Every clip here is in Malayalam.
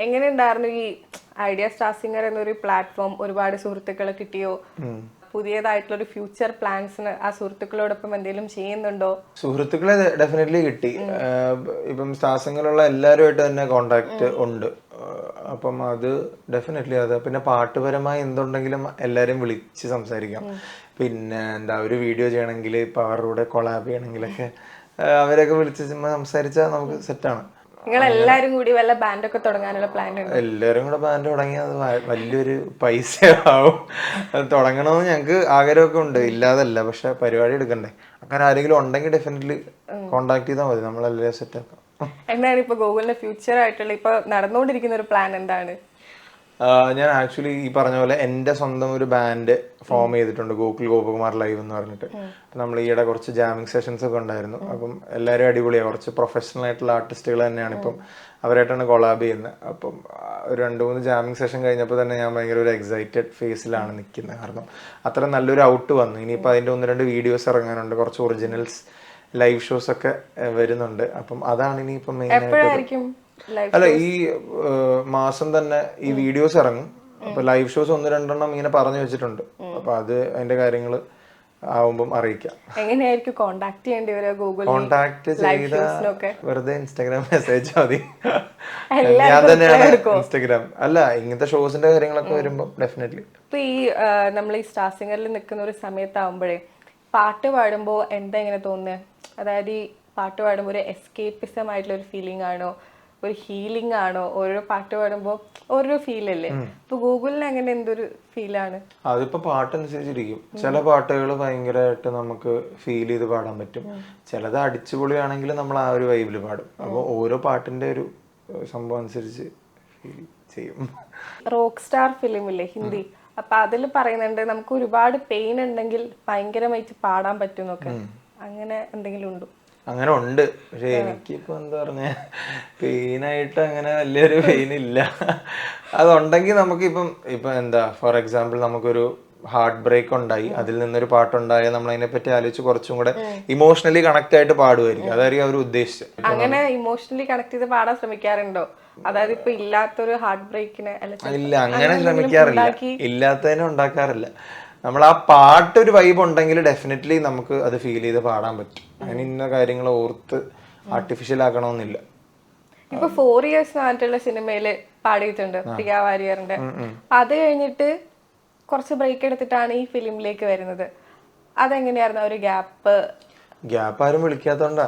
എങ്ങനെ ഉണ്ടായിരുന്നു ഈ ഐഡിയ സ്റ്റാർ സിംഗർ എന്നൊരു പ്ലാറ്റ്ഫോം? ഒരുപാട് സുഹൃത്തുക്കളെ കിട്ടിയോ? പുതിയതായിട്ടുള്ള ഒരു ഫ്യൂച്ചർ പ്ലാൻസിന് ആ സുഹൃത്തുക്കളോടൊപ്പം എന്തെങ്കിലും ചെയ്യുന്നുണ്ടോ? സുഹൃത്തുക്കളെ ഡെഫിനറ്റ്ലി കിട്ടി. ഇപ്പം സ്റ്റാർ സിംഗറിലുള്ള എല്ലാവരുമായിട്ട് തന്നെ കോണ്ടാക്ട് ഉണ്ട്. അപ്പം അത് ഡെഫിനറ്റ്ലി അത്. പിന്നെ പാട്ടുപരമായി എന്തുണ്ടെങ്കിലും എല്ലാവരും വിളിച്ച് സംസാരിക്കാം. പിന്നെ എന്താ ഒരു വീഡിയോ ചെയ്യണമെങ്കിൽ ഇപ്പം അവരുടെ കൂടെ കൊളാബ് ചെയ്യണമെങ്കിലൊക്കെ അവരൊക്കെ വിളിച്ച് സംസാരിച്ചാൽ നമുക്ക് സെറ്റാണ്. നിങ്ങൾ എല്ലാരും കൂടി വല്ല ബാൻഡൊക്കെ തുടങ്ങാനുള്ള പ്ലാൻ ഉണ്ടോ? എല്ലാവരും കൂടെ ബാൻഡ് തുടങ്ങിയാൽ വലിയൊരു പൈസ ആവും. അത് തുടങ്ങണമെന്ന് ഞങ്ങൾക്ക് ആഗ്രഹമൊക്കെ ഉണ്ട്, ഇല്ലാതല്ല. പക്ഷെ പരിപാടി എടുക്കണ്ടേ. അങ്ങനെ ആരെങ്കിലും ഉണ്ടെങ്കിൽ ഡെഫിനറ്റ്ലി കോണ്ടാക്ട് ചെയ്താൽ മതി, നമ്മളെല്ലാം സെറ്റ് ആക്കാം. എന്താണ് ഇപ്പൊ ഗൂഗിളിന്റെ ഫ്യൂച്ചർ ആയിട്ടുള്ള ഇപ്പൊ നടന്നുകൊണ്ടിരിക്കുന്ന ഒരു പ്ലാൻ എന്താണ്? ഞാൻ ആക്ച്വലി ഈ പറഞ്ഞ പോലെ എൻ്റെ സ്വന്തം ഒരു ബാൻഡ് ഫോം ചെയ്തിട്ടുണ്ട്, ഗോകുമാർ ലൈവ് എന്ന് പറഞ്ഞിട്ട്. നമ്മൾ ഈയിടെ കുറച്ച് ജാമിങ് സെഷൻസ് ഒക്കെ ഉണ്ടായിരുന്നു. അപ്പം എല്ലാവരും അടിപൊളിയാണ്, കുറച്ച് പ്രൊഫഷണൽ ആയിട്ടുള്ള ആർട്ടിസ്റ്റുകൾ തന്നെയാണ്. ഇപ്പം അവരായിട്ടാണ് കൊളാബ് ചെയ്യുന്നത്. അപ്പം ഒരു 2-3 ജാമിങ് സെഷൻ കഴിഞ്ഞപ്പോൾ തന്നെ ഞാൻ ഭയങ്കര ഒരു എക്സൈറ്റഡ് ഫേസിലാണ് നിൽക്കുന്നത്. കാരണം അത്ര നല്ലൊരു ഔട്ട് വന്നു. ഇനിയിപ്പോൾ അതിൻ്റെ 1-2 വീഡിയോസ് ഇറങ്ങാനുണ്ട്, കുറച്ച് ഒറിജിനൽസ് ലൈവ് ഷോസ് ഒക്കെ വരുന്നുണ്ട്. അപ്പം അതാണ് ഇനിയിപ്പം മെയിൻ ആയിട്ട്. അല്ല, ഈ മാസം തന്നെ ഈ വീഡിയോസ് ഇറങ്ങും. അപ്പൊ ലൈവ് ഷോസ് 1-2 ഇങ്ങനെ പറഞ്ഞു വെച്ചിട്ടുണ്ട്. അപ്പൊ അത് അതിന്റെ കാര്യങ്ങള് ആവുമ്പം അറിയിക്കാം. എങ്ങനെയായിരിക്കും കോണ്ടാക്ട് ചെയ്യേണ്ടി വരിക? ഗൂഗിൾ കോണ്ടാക്ട് ചെയ്ത വെറുതെ ഇൻസ്റ്റാഗ്രാം മെസ്സേജ് മതി. ഞാൻ തന്നെയാണ് ഇൻസ്റ്റാഗ്രാം. അല്ല, ഇങ്ങനത്തെ ഷോസിന്റെ കാര്യങ്ങളൊക്കെ വരുമ്പോൾ ഡെഫിനറ്റ്ലി. ഇപ്പൊ ഈ നമ്മൾ ഈ സ്റ്റാർ സിംഗറിൽ നിൽക്കുന്ന ഒരു സമയത്താവുമ്പോഴേ പാട്ട് പാടുമ്പോൾ എന്താ ഇങ്ങനെ തോന്നുന്നത്? അതായത് ഈ പാട്ട് പാടുമ്പോൾ ഒരു എസ്കേപ്പിസം ആയിട്ടുള്ള ഒരു ഫീലിംഗ് ആണോ, ഒരു ഹീലിംഗ് ആണോ? ഓരോ പാട്ട് പാടുമ്പോൾ ഓരോ ഫീൽ അല്ലേ? ഇപ്പൊ ഗൂഗിളിന് അങ്ങനെ എന്തൊരു ഫീലാണ്? അതിപ്പോ പാട്ടനുസരിച്ചിരിക്കും. ചില പാട്ടുകൾ ഭയങ്കരമായിട്ട് നമുക്ക് ഫീൽ ചെയ്ത് പാടാൻ പറ്റും. ചിലത് അടിച്ചുപൊളിയാണെങ്കിൽ നമ്മൾ ആ ഒരു വൈബിൽ പാടും. അപ്പോൾ ഓരോ പാട്ടിന്റെ ഒരു സംഭവം അനുസരിച്ച് ഫീൽ ചെയ്യും. റോക്ക് സ്റ്റാർ ഫിലിമില്ലേ, ഹിന്ദി, അപ്പൊ അതിൽ പറയുന്നുണ്ട് നമുക്ക് ഒരുപാട് പെയിൻ ഉണ്ടെങ്കിൽ ഭയങ്കരമായിട്ട് പാടാൻ പറ്റുന്നൊക്കെ. അങ്ങനെ എന്തെങ്കിലും ഉണ്ടോ? അങ്ങനെ ഉണ്ട്. പക്ഷെ എനിക്കിപ്പോ എന്താ പറഞ്ഞ പെയിനായിട്ട് അങ്ങനെ വലിയൊരു പെയിൻ ഇല്ല. അതുണ്ടെങ്കിൽ നമുക്കിപ്പം ഇപ്പൊ എന്താ ഫോർ എക്സാമ്പിൾ നമുക്കൊരു ഹാർട്ട് ബ്രേക്ക് ഉണ്ടായി, അതിൽ നിന്നൊരു പാട്ടുണ്ടായാൽ നമ്മൾ അതിനെ പറ്റി ആലോചിച്ച് കുറച്ചും കൂടെ ഇമോഷണലി കണക്ട് ആയിട്ട് പാടുമായിരിക്കും. അതായിരിക്കും അവർ ഉദ്ദേശിച്ചത്. അങ്ങനെ ഇമോഷണലി കണക്ട് ചെയ്ത് പാടാൻ ശ്രമിക്കാറുണ്ടോ? അതായത് ഇപ്പൊ ഇല്ലാത്തൊരു ഹാർട്ട് ബ്രേക്കിന്? ഇല്ല, അങ്ങനെ ശ്രമിക്കാറില്ല. ഇല്ലാത്തതിനെ ഉണ്ടാക്കാറില്ല. നമ്മൾ ആ പാട്ട് ഒരു വൈബ് ഉണ്ടെങ്കിൽ ഡെഫിനറ്റ്ലി നമുക്ക് അത് ഫീൽ ചെയ്ത് പാടാൻ പറ്റും. അങ്ങനെ ഇന്ന കാര്യങ്ങൾ ഓർത്ത് ആർട്ടിഫിഷ്യൽ ആക്കണമെന്നില്ല. ഇപ്പൊ 4 years ആയിട്ടുള്ള സിനിമയില് പാടിയിട്ടുണ്ട്, പ്രിയ വാര്യറിന്റെ. അത് കഴിഞ്ഞിട്ട് കുറച്ച് ബ്രേക്ക് എടുത്തിട്ടാണ് ഈ ഫിലിമിലേക്ക് വരുന്നത്. അതെങ്ങനെയായിരുന്നു ഒരു ഗ്യാപ്പ്? ആരും വിളിക്കാത്തോണ്ടാ.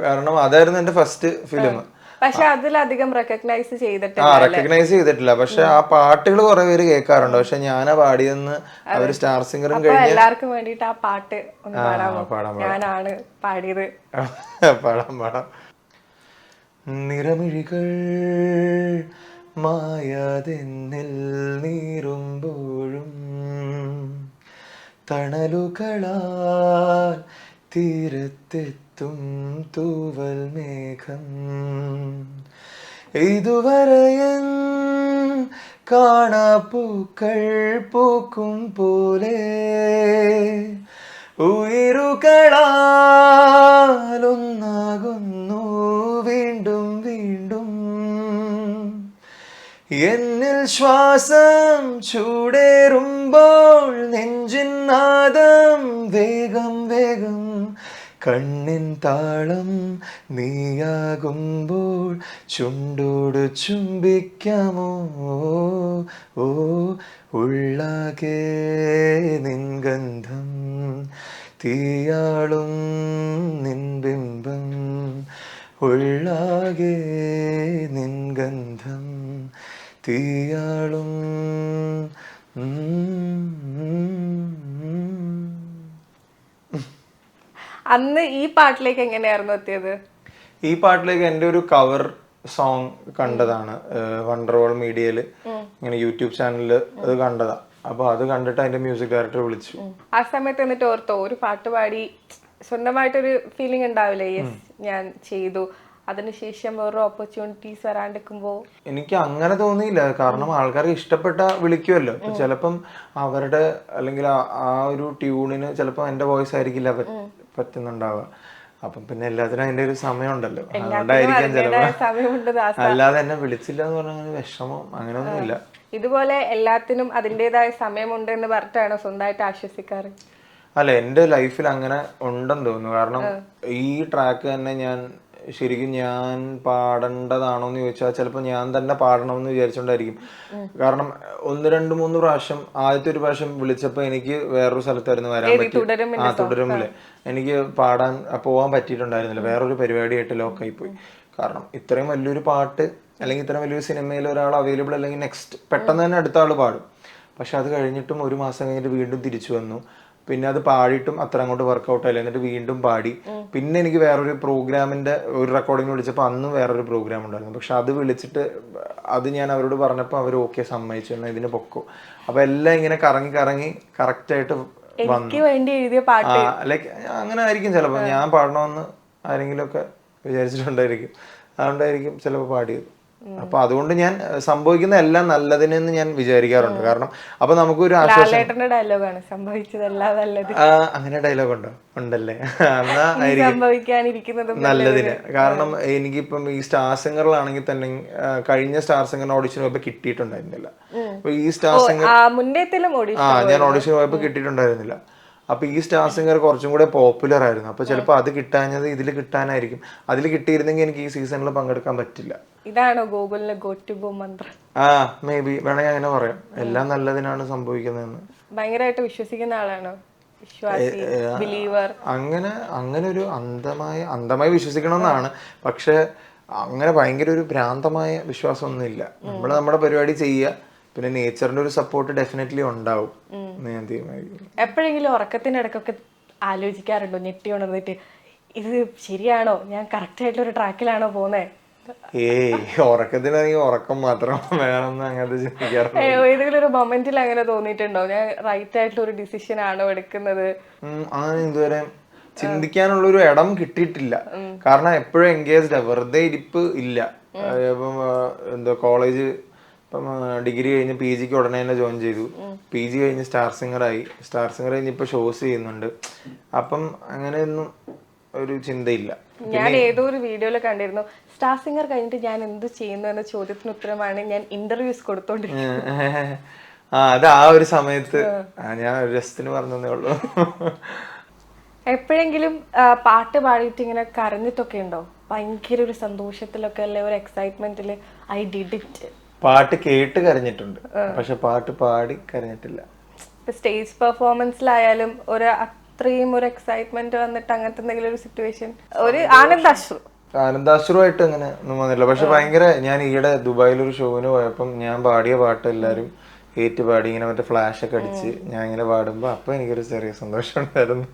കാരണം അതായിരുന്നു എന്റെ ഫസ്റ്റ് ഫിലിം. പക്ഷെ അതിലധികം റെക്കഗ്നൈസ് ചെയ്തിട്ടില്ല. പക്ഷെ ആ പാട്ടുകൾ കുറെ പേര് കേൾക്കാറുണ്ട്. പക്ഷെ ഞാനാ പാടിയെന്ന് അവര് സ്റ്റാർ സിംഗറും കഴിഞ്ഞ് എല്ലാവർക്കും വേണ്ടിട്ട് ആ പാട്ട് ഞാനാണ് പാടിയത്. പാടാം. നിറമിഴികൾ മായാതെന്നിൽ നീറുമ്പോഴും തണലുകളാൽ തീരത്തെത്തും തൂവൽ മേഘം ഇതുവരെയൻ കാണാപ്പൂക്കൾ പൂക്കും പോലെ ഉയരുകളാലൊന്നാകുന്നു വീണ്ടും വീണ്ടും എന്നിൽ ശ്വാസം ചൂടേറുമ്പോൾ നെഞ്ചിൻ നാദം വേഗം വേഗം കണ്ണിൻ താളം നീയാകുമ്പോൾ ചുണ്ടോട് ചുംബിക്കാമോ ഓ ഉള്ളാകെ നിൻ ഗന്ധം തീയാളും നിൻ ബിംബം ഉള്ളാകെ നിൻ ഗന്ധം തീയാളും. അന്ന് ഈ പാട്ടിലേക്ക് എങ്ങനെയായിരുന്നു എത്തിയത്? ഈ പാട്ടിലേക്ക് എൻ്റെ ഒരു കവർ സോങ് കണ്ടതാണ്. വണ്ടർവോൾ മീഡിയയില് ഇങ്ങനെ യൂട്യൂബ് ചാനലില് അത് കണ്ടതാ. അപ്പൊ അത് കണ്ടിട്ട് അതിന്റെ മ്യൂസിക് ഡയറക്ടർ വിളിച്ചു. ആ സമയത്ത് എന്നിട്ട് ഓർത്തോ ഒരു പാട്ട് പാടി സ്വന്തമായിട്ടൊരു ഫീലിംഗ് ഉണ്ടാവില്ലേ, യെസ് ഞാൻ ചെയ്തു, അതിനുശേഷം വേറെ ഓപ്പർച്യൂണിറ്റീസ് വരാണ്ടിരിക്കുമ്പോ? എനിക്ക് അങ്ങനെ തോന്നിയില്ല. കാരണം ആൾക്കാർക്ക് ഇഷ്ടപ്പെട്ട വിളിക്കുമല്ലോ. ചിലപ്പം അവരുടെ അല്ലെങ്കിൽ ആ ഒരു ട്യൂണിന് ചിലപ്പോൾ എൻ്റെ വോയിസ് ആയിരിക്കില്ല പറ്റുന്നുണ്ടാവുക. അപ്പം പിന്നെ എല്ലാത്തിനും അതിന്റെ ഒരു സമയമുണ്ടല്ലോ, എല്ലാത്തിനും അതുകൊണ്ടായിരിക്കാം അതിന്റേതായ ചിലപ്പോ. സമയമുണ്ട് ദാസ. അല്ലാതെ എന്നെ വിളിച്ചില്ല എന്ന് പറഞ്ഞാൽ വിഷമം അങ്ങനെയൊന്നുമില്ല. ഇതുപോലെ എല്ലാത്തിനും അതിൻ്റെതായ സമയമുണ്ട് എന്ന് പറഞ്ഞിട്ടാണോ സ്വന്തമായിട്ട് ആശ്വസിക്കാറ്? അല്ല, എൻ്റെ ലൈഫിൽ അങ്ങനെ ഉണ്ടെന്ന് തോന്നുന്നു. കാരണം ഈ ട്രാക്ക് തന്നെ ഞാൻ ശരിക്കും ഞാൻ പാടേണ്ടതാണോ എന്ന് ചോദിച്ചാൽ ചിലപ്പോൾ ഞാൻ തന്നെ പാടണമെന്ന് വിചാരിച്ചോണ്ടായിരിക്കും. കാരണം 1, 2, 3 പ്രാവശ്യം, ആദ്യത്തെ ഒരു പ്രാവശ്യം വിളിച്ചപ്പോൾ എനിക്ക് വേറൊരു സ്ഥലത്തായിരുന്നു വരാൻ പറ്റി. തുടരുമില്ലേ എനിക്ക് പാടാൻ പോകാൻ പറ്റിയിട്ടുണ്ടായിരുന്നില്ല, വേറൊരു പരിപാടിയായിട്ട് ലോക്കായി പോയി. കാരണം ഇത്രയും വലിയൊരു പാട്ട് അല്ലെങ്കിൽ ഇത്രയും വലിയൊരു സിനിമയിൽ ഒരാൾ അവൈലബിൾ അല്ലെങ്കിൽ നെക്സ്റ്റ് പെട്ടെന്ന് തന്നെ അടുത്ത ആൾ പാടും. പക്ഷെ അത് കഴിഞ്ഞിട്ടും 1 മാസം കഴിഞ്ഞിട്ട് വീണ്ടും തിരിച്ചു വന്നു. പിന്നെ അത് പാടിയിട്ടും അത്ര അങ്ങോട്ട് വർക്കൗട്ട് ആയില്ല. എന്നിട്ട് വീണ്ടും പാടി. പിന്നെ എനിക്ക് വേറൊരു പ്രോഗ്രാമിന്റെ ഒരു റെക്കോർഡിങ് വിളിച്ചപ്പോൾ അന്നും വേറൊരു പ്രോഗ്രാം ഉണ്ടായിരുന്നു. പക്ഷെ അത് വിളിച്ചിട്ട് അത് ഞാൻ അവരോട് പറഞ്ഞപ്പോൾ അവർ ഓക്കെ സമ്മതിച്ചു, എന്നാൽ ഇതിന് പൊക്കോ. അപ്പൊ എല്ലാം ഇങ്ങനെ കറങ്ങി കറങ്ങി കറക്റ്റ് ആയിട്ട് വന്നു. ലൈക്ക് അങ്ങനെ ആയിരിക്കും ചിലപ്പോൾ ഞാൻ പാടണമെന്ന് ആരെങ്കിലും ഒക്കെ വിചാരിച്ചിട്ടുണ്ടായിരിക്കും, അതുകൊണ്ടായിരിക്കും ചിലപ്പോൾ പാടിയത്. അപ്പൊ അതുകൊണ്ട് ഞാൻ സംഭവിക്കുന്ന എല്ലാം നല്ലതിനെന്ന് ഞാൻ വിചാരിക്കാറുണ്ട്. കാരണം അപ്പൊ നമുക്കൊരു ആശ്വാസം. ഡയലോഗാണ് സംഭവിച്ചതെല്ലാം നല്ലത്. അങ്ങനെ ഡയലോഗ് ഉണ്ടോ? ഉണ്ടല്ലേ? എന്നാ നല്ലതിന്. കാരണം എനിക്കിപ്പം ഈ സ്റ്റാർ സിംഗറിലാണെങ്കിൽ തന്നെ കഴിഞ്ഞ സ്റ്റാർ സിംഗറിന് ഓഡിഷൻ പോയപ്പോ കിട്ടിയിട്ടുണ്ടായിരുന്നില്ല. അപ്പൊ ഈ സ്റ്റാർ സിംഗർ ഞാൻ ഓഡിഷൻ പോയപ്പോ കിട്ടിയിട്ടുണ്ടായിരുന്നില്ല. അപ്പൊ ഈ സ്റ്റാർ സിംഗർ കുറച്ചും കൂടെ പോപ്പുലർ ആയിരുന്നു. അപ്പൊ ചിലപ്പോൾ അത് കിട്ടാഞ്ഞത് ഇതിൽ കിട്ടാനായിരിക്കും. അതിൽ കിട്ടിയിരുന്നെങ്കിൽ എനിക്ക് ഈ സീസണിൽ പങ്കെടുക്കാൻ പറ്റില്ല. ഇതാണോ ഗൂഗിളിലെ ഗോ ടു ഗോ മന്ത്രം? മേ ബി വേണമെങ്കിൽ അങ്ങനെ പറയാം. എല്ലാം നല്ലതിനാണ് സംഭവിക്കുന്നതെന്ന്. ഭയങ്കരമായിട്ട് വിശ്വസിക്കുന്ന ആളാണോ? അങ്ങനെ ഒരു അന്ധമായി വിശ്വസിക്കണമെന്നാണ്. പക്ഷെ അങ്ങനെ ഭയങ്കര ഒരു ഭ്രാന്തമായ വിശ്വാസമൊന്നും ഇല്ല. നമ്മള് നമ്മുടെ പരിപാടി ചെയ്യുക, പിന്നെ നേച്ചറിന്റെ ഒരു സപ്പോർട്ട് ഡെഫിനറ്റ്ലി ഉണ്ടാവും എന്ന് ഞാൻ തീരുമാനിക്കുന്നു. എപ്പോഴെങ്കിലും ഉറക്കത്തിനിടക്കൊക്കെ ആലോചിക്കാറുണ്ടോ, ഞെട്ടി ഉണർന്നിട്ട് ഇത് ശരിയാണോ, ഞാൻ കറക്റ്റ് ആയിട്ടുള്ള ഒരു ട്രാക്കിലാണോ പോകുന്നത്? ഉറക്കത്തിനാണെങ്കിൽ ഉറക്കം മാത്രം, വേണമെന്ന് അങ്ങനത്തെ ചിന്തിക്കാറുണ്ട്. ഏതെങ്കിലും ഒരു മൊമെന്റിൽ അങ്ങനെ തോന്നിയിട്ടുണ്ടോ, ഞാൻ റൈറ്റ് ആയിട്ടുള്ള ഒരു ഡിസിഷൻ ആണോ എടുക്കുന്നത്? അങ്ങനെ ഇതുവരെ ചിന്തിക്കാനുള്ള ഒരു ഇടം കിട്ടിയിട്ടില്ല. കാരണം എപ്പോഴും എൻഗേജ്ഡാ, വെറുതെ ഇരിപ്പ് ഇല്ല. ഇപ്പം എന്തോ കോളേജ് ഇപ്പം ഡിഗ്രി കഴിഞ്ഞ് PG ഉടനെ തന്നെ ജോയിൻ ചെയ്തു. PG കഴിഞ്ഞ് സ്റ്റാർ സിംഗർ കഴിഞ്ഞ് ഇപ്പൊ ഷോസ് ചെയ്യുന്നുണ്ട്. അപ്പം അങ്ങനെയൊന്നും ഒരു ചിന്തയില്ല. ഞാൻ ഏതോ ഒരു വീഡിയോയിൽ കണ്ടിരുന്നു, സ്റ്റാർ സിംഗർ കഴിഞ്ഞിട്ട് ഞാൻ എന്ത് ചെയ്യുന്നു എന്ന ചോദ്യത്തിന് ഉത്തരമാണ് ഞാൻ ഇന്റർവ്യൂസ് കൊടുത്തോണ്ടിരിക്കുന്നത്. അത് ആ ഒരു സമയത്ത് ഞാൻ ഒരു രസത്തിന് പറഞ്ഞതേ ഉള്ളൂ. എപ്പോഴെങ്കിലും പാട്ട് പാടിയിട്ട് ഇങ്ങനെ കരഞ്ഞിട്ടൊക്കെ ഉണ്ടോ? ഭയങ്കര ഒരു സന്തോഷത്തിലൊക്കെ അല്ലെ, ഒരു എക്സൈറ്റ്മെന്റില് ഐ ഡിഡ് ഇറ്റ്. പാട്ട് കേട്ട് കരഞ്ഞിട്ടുണ്ട്, പക്ഷെ പാട്ട് പാടി കരഞ്ഞിട്ടില്ല. സ്റ്റേജ് പെർഫോമൻസിലായാലും ഒരു അത്രയും ഒരു എക്സൈറ്റ്മെന്റ് വന്നിട്ട് അങ്ങനത്തെ എന്തെങ്കിലും ഒരു സിറ്റുവേഷൻ, ഒരു ആനന്ദാശ്രുവായിട്ട് അങ്ങനെ ഒന്നും വന്നില്ല. പക്ഷെ ഭയങ്കര, ഞാൻ ഈയിടെ ദുബായിലൊരു ഷോവിന് പോയപ്പം ഞാൻ പാടിയ പാട്ട് എല്ലാരും പാടി ഇങ്ങനെ മറ്റേ ഫ്ലാഷ് ഒക്കെ അടിച്ച് ഞാൻ ഇങ്ങനെ പാടുമ്പോ അപ്പൊ എനിക്കൊരു ചെറിയ സന്തോഷം ഉണ്ടായിരുന്നു.